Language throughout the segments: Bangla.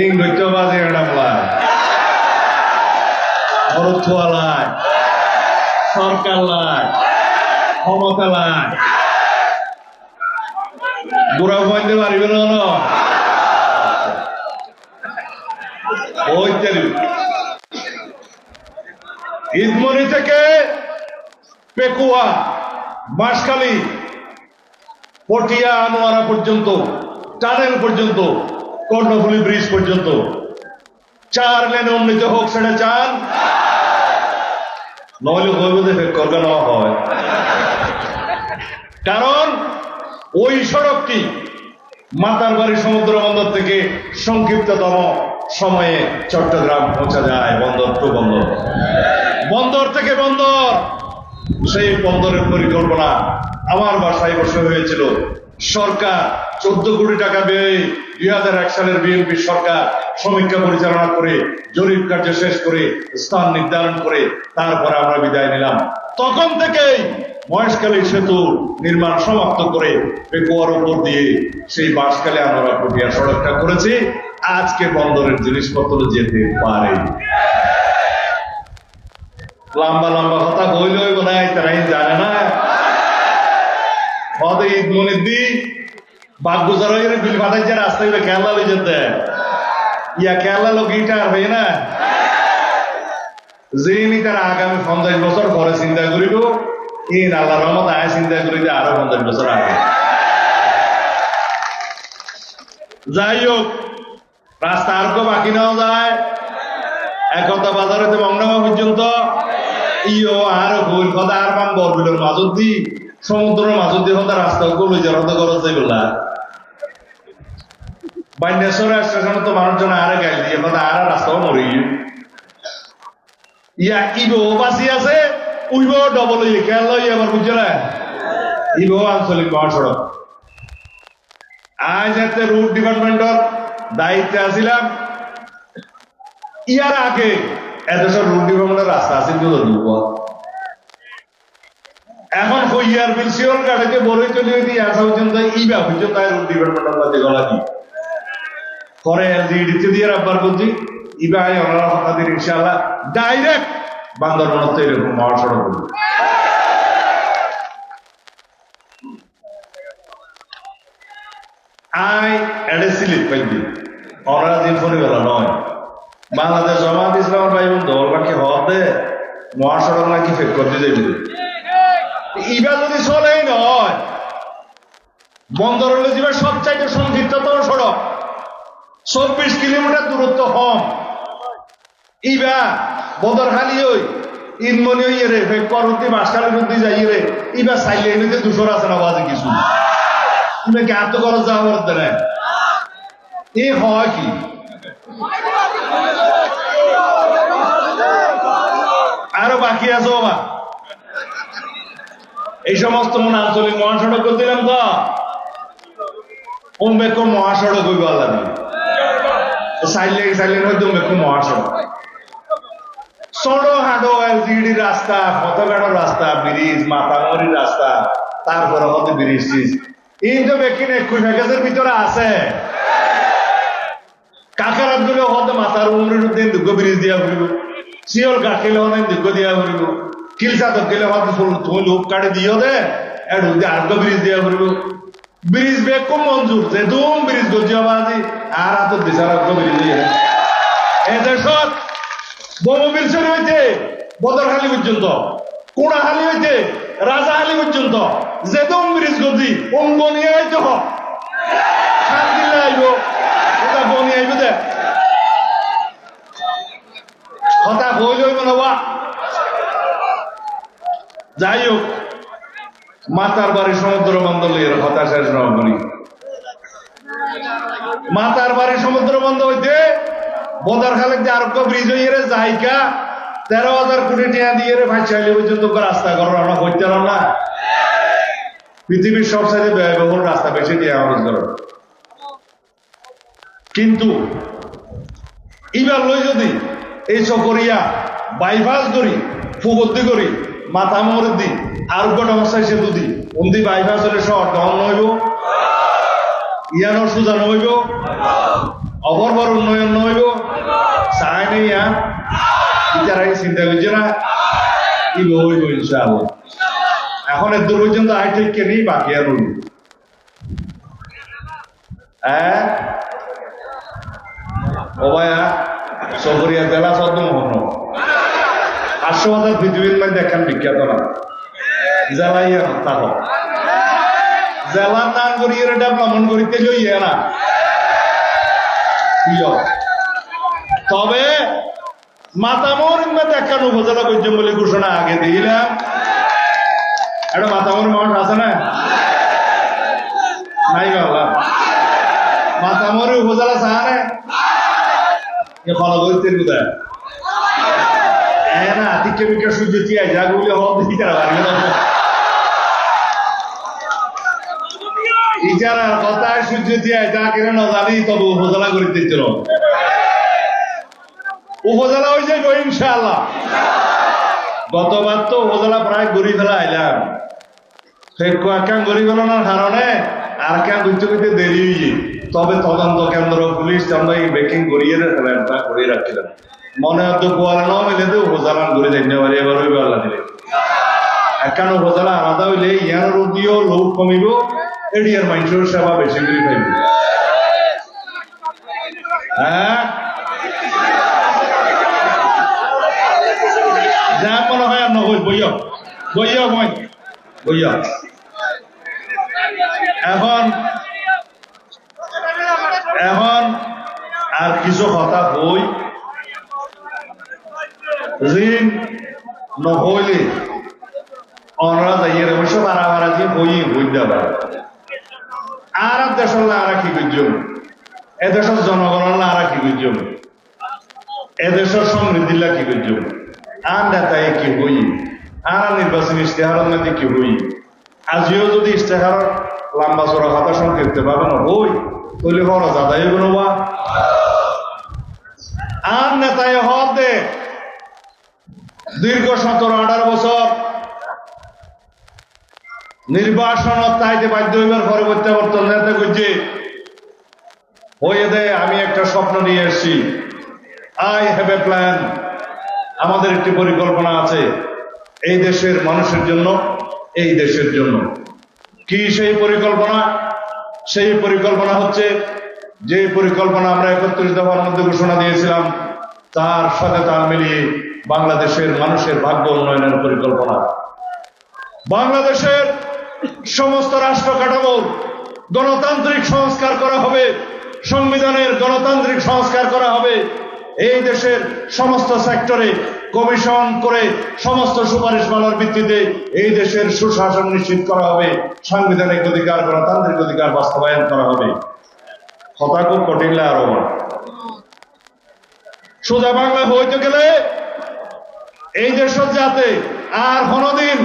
এই নৈত্যবাজে এড়ামলায় অর্থওয়ালায় সরকার লাই ক্ষমতা লাই বুড়া বন্ধে পারিবে না ওই ঈদমনি থেকে পেকুয়া বাঁশখালী পটিয়া আনোয়ারা পর্যন্ত টানেল পর্যন্ত কর্ণফুলী ব্রিজ পর্যন্ত 4 লেনে উন্নীত হোক সেটা চান নইলে হইবে করবে না হয় কারণ ওই সড়কটি মাতারবাড়ি সমুদ্র বন্দর থেকে সংক্ষিপ্ততম সময়ে চট্টগ্রাম পৌঁছা যায় বন্দর টু বন্দর বন্দর থেকে বন্দর সেই বন্দরের পরিকল্পনা আমার বাসায় বসে হয়েছিল সরকার 14 কোটি টাকা ব্যয়ে 2001 সালের বিএনপি সরকার সমীক্ষা পরিচালনা করে জরিপ কার্য শেষ করে স্থান নির্ধারণ করে তারপরে আমরা বিদায় নিলাম তখন থেকেই মহেশখালী সেতু নির্মাণ সমাপ্ত করে পেকুয়ার উপর দিয়ে সেই বাঁশখালী আনোয়ারা পটিয়া সড়কটা করেছি আজকে বন্দরের জিনিসপত্র যেতে পারে লম্বা লম্বা কথা বইলে বোধহয় তারাই জানে না হদে ঈদমনির দি বাগগুজার হয়ে বিল ফাটাই যে রাস্তায় খেলা হয়ে যেতে ইয়া খেলা লোক গিটার হয়ে না যিনি তার আগামী 50 বছর পরে চিন্তা করিব এই আল্লাহ রহমত আয় চিন্তা করিতে আরো 50 বছর আগে যাই হোক রাস্তা আর কেউ বাকি নেওয়া যায় একতা বাজার হইতে মংনামা পর্যন্ত ইও আর ভুল কথা আর বাম বরবিলের মাজত দি সমুদ্রের মাজত দিয়ে হতে রাস্তা গুলো যারা খরচ যাইগুলা বাইন্দেশ্বর স্টেশনে তো মানুষজন আরে গাইল দিয়ে আর রাস্তাও মরে গিয়ে ইয়া ইবো বাসি আছে উইবো ডবল ইয়ে খেয়াল লই আবার বুঝছে না ইবো আঞ্চলিক মহাসড়ক আজ এতে রুট ডিপার্টমেন্টের দায়িত্বে আসিলাম ইয়ার আগে এদেশের রুট ডিপার্টমেন্টের রাস্তা আছে এখন হইয়ার বিল শিওর গাড়িতে বড়ই চলে দিয়ে আসা পর্যন্ত ইবা হইছে তাই রুট ডিপার্টমেন্টের মধ্যে গলা কি করে এলজিডিতে দিয়ে রাখবার করছি ইবা ওনারা হঠাৎ ইনশাআল্লাহ ডাইরেক্ট বান্দরবান তৈরি মহাসড়ক করবে আই এডে সিলিপ পাইছি ওনারা দিন ফোনে গেল নয় বাংলাদেশ জামাত ইসলামের ভাই বোন দল বাকি হতে মহাসড়ক নাকি ফেক করতে যাইবে ইবা যদি চলেই নয় বন্দর হলে যাবে সবচাইতে সংক্ষিপ্ততম সড়ক 24 কিলোমিটার দূরত্ব কম ইবা বদরখালি ওই ঈদমনি হইয়ে রে ফেক করতে বাঁশখালীর মধ্যে যাইয়ে রে ইবা সাইলে নিতে 200 আছে না বাজে কিছু তুমি কি এত খরচ যাওয়া করতে না এ হয় কি আরো বাকি আছে বাবা এই সমস্ত মনে আঞ্চলিক মহাসড়ক দিলাম তো ওমবেক মহাসড়ক হইব আল্লাহ সাইলেন হয়তো ওমবেক মহাসড়ক ছোট হাঁটো এলজিডি রাস্তা ফতোঘাটো রাস্তা ব্রিজ মাতামরির রাস্তা তারপরে হতে ব্রিজ এই তো বেকিন 21 প্যাকেজের ভিতরে আছে কাকার আব্দুলে হতে মাতার উমরির দিন দুঃখ ব্রিজ দিয়া ঘুরিব শিওর কাকিলে অনেক দুঃখ দিয়া ঘুরিব কিলসা তো গেলে হতে তুমি লোক কাটে দিও দে এর উদ্দে আর ব্রিজ দিয়া ঘুরিব ব্রিজ বেক কম মঞ্জুর যে দুম ব্রিজ গজি আবাজি আর আত দিশার ব্রিজ দিয়ে এদেশত বোমবিল শুরু হইতে বদরখালী পর্যন্ত কোড়াখালী হইতে রাজাখালী পর্যন্ত যেদম ব্রিজ গজি ওম বনিয়ে হইতে হ শান্তি আইব ওটা বনিয়ে আইব দে হতা বই লইব না যাই হোক মাতার বাড়ি সমুদ্র বন্দর লইয়ের হতাশার রহমনি মাতার বাড়ি সমুদ্র বন্দর হইতে বদরখালী যে আরোগ্য ব্রিজ হইয়ে জায়গা 13,000 কোটি টাকা দিয়ে রে ভাই চাইলে পর্যন্ত রাস্তা করো আমরা হইতে না পৃথিবীর সব সাইডে ব্যয়বহুল রাস্তা বেশি দিয়ে খরচ করো কিন্তু এবার লই যদি এই চকরিয়া বাইপাস করি ফুগতি করি মাথা মরে দি আরোগ্য অবস্থায় সে দুদি উন্দি বাইপাস হলে শহর দহন হইব ইয়ানোর সুজানো হইব অবরবর উন্নয়ন নইব চাই নেই যারা চিন্তা করছে না কি হইব ইনশাআল্লাহ। এখন এর দূর পর্যন্ত আই ঠিক কেনি বাকি আর রইল ও ভাইয়া সবরিয়া জেলা সদ্ম হন হাস্যবাজার পৃথিবীর মধ্যে দেখান বিখ্যাত না জেলাই হত্যা কর জেলার নাম করিয়ে ডেভেলপমেন্ট করিতে লইয়া না তবে মাতামুর দেখান উপজেলা পর্যন্ত বলে ঘোষণা আগে দিলাম একটা মাতামুর মানুষ আছে না নাই বাবা মাতামুরি উপজেলা চাহানে ফলো করতে কোথায় না তিকে বিকে সূর্য চিয়া যাগুলি হল দিতে ইচারার কথায় সূর্য চিয়া যা কিনে না জানি তবে উপজেলা করিতে ছিল উপজেলা হয়ে যাইব ইনশাআল্লাহ। গতবার তো উপজেলা প্রায় গড়ি ফেলা আইলাম সেই কয়েকখান গড়ি ফেলানোর কারণে আর কেন বুঝতে বুঝতে দেরি হয়ে তবে তদন্ত কেন্দ্র পুলিশ আমরা এই বেকিং করিয়ে প্ল্যানটা করে রাখছিলাম মনে হতো গোয়ালা নাও মিলে তো উপজেলা ঘুরে দেখতে পারি এবার ওই বেলা দিলে একখান উপজেলা আলাদা হইলে ইয়ার রোগীও লোক কমিব এডিয়ার মানুষের সেবা বেশি করে পাইব। হ্যাঁ যা মনে হয় আর নহল বইয়া বইয়া মই বইয়া এখন এখন আর কিছু কথা হই ঋণ নহইলে অনরা যাইয়ে অবশ্য বাড়া যে বই হই দেবা আর দেশের আর কি বুঝম এদেশের জনগণের আর কি বুঝম এদেশের সমৃদ্ধিলা কি বুঝম আর নেতায় কি হই আর নির্বাচনী ইশতেহারের মধ্যে কি হই আজিও যদি ইশতেহার লম্বা চড়া কথা সংক্ষিপ্ত পাবে না হই তাহলে খরচ আদায় গুনবা আর নেতায় হদ দে দীর্ঘ 17-18 বছর নির্বাচনত তাইতে বাধ্য হইবার পরে প্রত্যাবর্তন নেতা করছে হয়ে দেয় আমি একটা স্বপ্ন নিয়ে এসেছি আই হ্যাভ এ প্ল্যান আমাদের একটি পরিকল্পনা আছে এই দেশের মানুষের জন্য এই দেশের জন্য কি সেই পরিকল্পনা সেই পরিকল্পনা হচ্ছে যে পরিকল্পনা আমরা 31 দফার মধ্যে ঘোষণা দিয়েছিলাম তার সাথে তাল মিলিয়ে বাংলাদেশের মানুষের ভাগ্য উন্নয়নের পরিকল্পনা বাংলাদেশের সমস্ত রাষ্ট্র কাঠামোর গণতান্ত্রিক সংস্কার করা হবে সংবিধানের গণতান্ত্রিক সংস্কার করা হবে এই দেশের সমস্ত সেক্টরে কমিশন করে সমস্ত সুপারিশ মালার ভিত্তিতে এই দেশের সুশাসন নিশ্চিত করা হবে সাংবিধানিক অধিকার গণতান্ত্রিক অধিকার বাস্তবায়ন করা হবে কথা খুব কঠিন আরো সোজা বাংলা হইতে গেলে এই দেশ যাতে আর কোনদিন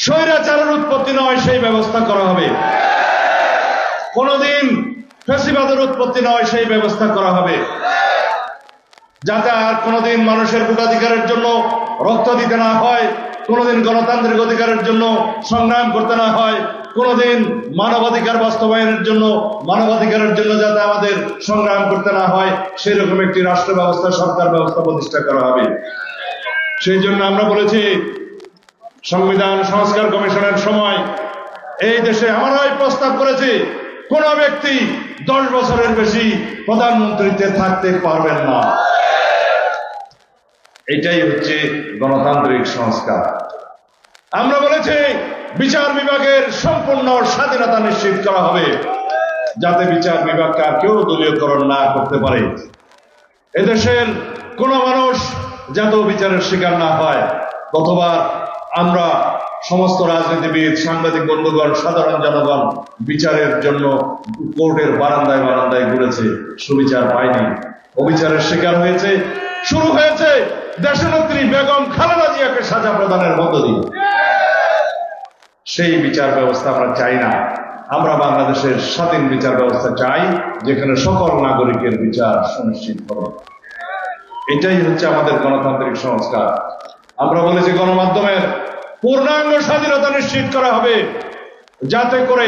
স্বৈরাচারের উৎপত্তি নয় সেই ব্যবস্থা করা হবে কোনদিন ফ্যাসিবাদের উৎপত্তি নয় সেই ব্যবস্থা করা হবে যাতে আর কোনদিন মানুষের ভোটাধিকারের জন্য রক্ত দিতে না হয় কোনদিন গণতান্ত্রিক অধিকারের জন্য সংগ্রাম করতে না হয় কোনদিন মানবাধিকার বাস্তবায়নের জন্য মানবাধিকারের জন্য যাতে আমাদের সংগ্রাম করতে না হয় সেরকম একটি রাষ্ট্র ব্যবস্থা সরকার ব্যবস্থা প্রতিষ্ঠা করা হবে সেই জন্য আমরা বলেছি সংবিধান সংস্কার কমিশনের সময় এই দেশে আমরাই প্রস্তাব করেছি কোন ব্যক্তি 10 বছরের বেশি প্রধানমন্ত্রীতে থাকতে পারবেন না এটাই হচ্ছে গণতান্ত্রিক সংস্কার আমরা বলেছি বিচার বিভাগের সম্পূর্ণ স্বাধীনতা নিশ্চিত করা হবে যাতে বিচার বিভাগকে আর কেউ দলীয়করণ না করতে পারে এদেশের কোন মানুষ যাতে বিচারের শিকার না হয় গতবার আমরা সমস্ত রাজনীতিবিদ সাংবাদিক বন্ধুগণ সাধারণ জনগণ বিচারের জন্য কোর্টের বারান্দায় বারান্দায় ঘুরেছে সুবিচার পায়নি অবিচারের শিকার হয়েছে শুরু হয়েছে দেশনেত্রী বেগম খালেদা জিয়াকে সাজা প্রদানের মধ্য দিয়ে সেই বিচার ব্যবস্থা আমরা চাই না আমরা বাংলাদেশের স্বাধীন বিচার ব্যবস্থা চাই যেখানে সকল নাগরিকের বিচার সুনিশ্চিত হবে এটাই হচ্ছে আমাদের গণতান্ত্রিক সংস্কার আমরা বলেছি গণমাধ্যমের পূর্ণাঙ্গ স্বাধীনতা নিশ্চিত করা হবে যাতে করে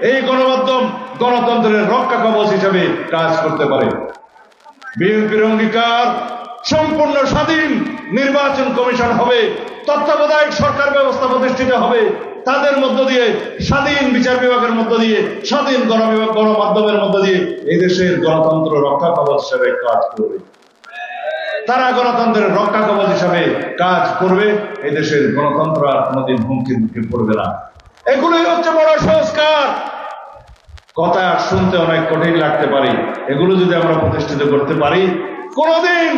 এই গণমাধ্যম গণতন্ত্রের রক্ষা কবচ হিসেবে কাজ করতে পারে বিএনপির অঙ্গীকার সম্পূর্ণ স্বাধীন নির্বাচন কমিশন হবে, তত্ত্বাবধায়ক সরকার ব্যবস্থা প্রতিষ্ঠিত হবে, তাদের মধ্য দিয়ে স্বাধীন বিচার বিভাগের মধ্য দিয়ে স্বাধীন গণমাধ্যমের মধ্য দিয়ে এই দেশের গণতন্ত্র রক্ষা কবচ হিসেবে কাজ করবে। তারা গণতন্ত্রের রক্ষা কবচ হিসাবে কাজ করবে, এই দেশের গণতন্ত্র আর কোনোদিন হুমকির মুখে পড়বে না। এগুলোই হচ্ছে বড় সংস্কার। কথা শুনতে অনেক কঠিন লাগতে পারে, এগুলো যদি আমরা প্রতিষ্ঠিত করতে পারি, কোনোদিন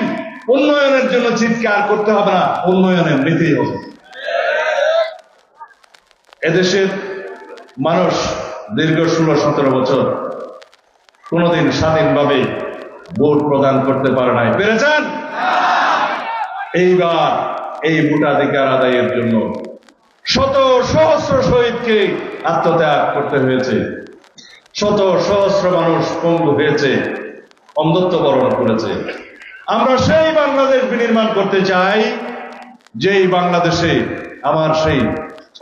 উন্নয়নের জন্য চিৎকার করতে হবে না, উন্নয়নের নীতি হবে। এদেশের মানুষ দীর্ঘ 16-17 বছর কোনোদিন স্বাধীনভাবে ভোট প্রদান করতে পারে নাই, পেরেছেন? এইবার এই ভোটাধিকার আদায়ের জন্য শত সহস্র শহীদকে আত্মত্যাগ করতে হয়েছে, শত সহস্র মানুষ পঙ্গু হয়েছে, অন্ধত্ব বরণ করেছে। আমরা সেই বাংলাদেশ বিনির্মাণ করতে চাই, যেই বাংলাদেশে আমার সেই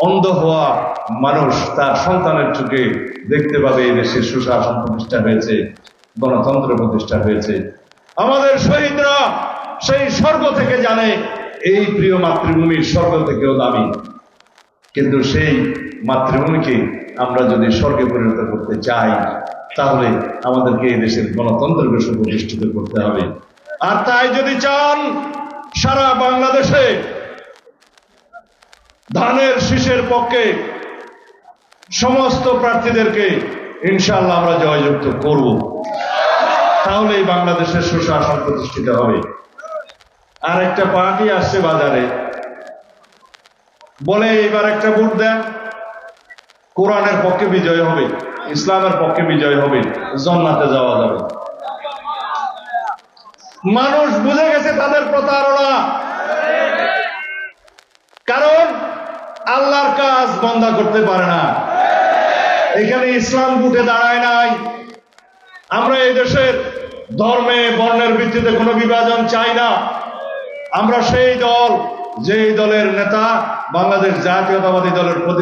অন্ধ হওয়া মানুষ তার সন্তানের চোখে দেখতে পাবে এই দেশের সুশাসন প্রতিষ্ঠা হয়েছে, গণতন্ত্র প্রতিষ্ঠা হয়েছে। আমাদের শহীদরা সেই স্বর্গ থেকে জানে এই প্রিয় মাতৃভূমির স্বর্গ থেকেও দামি, কিন্তু সেই মাতৃভূমিকে আমরা যদি স্বর্গে পরিণত করতে চাই, তাহলে আমাদেরকে এই দেশের গণতন্ত্রকে সুপ্রতিষ্ঠিত করতে হবে। আর তাই যদি চান সারা বাংলাদেশে ধানের শীষের পক্ষে সমস্ত প্রার্থীদেরকে ইনশাআল্লাহ আমরা জয়যুক্ত করব, তাহলেই বাংলাদেশের সুশাসন প্রতিষ্ঠিত হবে। আর একটা পার্টি আসছে বাজারে, বলে এইবার একটা ভোট দেন, কোরআনের পক্ষে বিজয় হবে, ইসলামের পক্ষে বিজয় হবে, জান্নাতে যাওয়া যাবে। মানুষ বুঝে গেছে তাদের প্রতারণা, কারণ আল্লাহর কাজ বন্ধা করতে পারে না। এখানে ইসলাম উঠে দাঁড়ায় নাই। আমরা এই দেশের ধর্মে বর্ণের ভিত্তিতে কোনো বিভাজন চাই না। আমরা সেই দল, যেই দলের নেতা বাংলাদেশ জাতীয়তাবাদী দলের প্রতি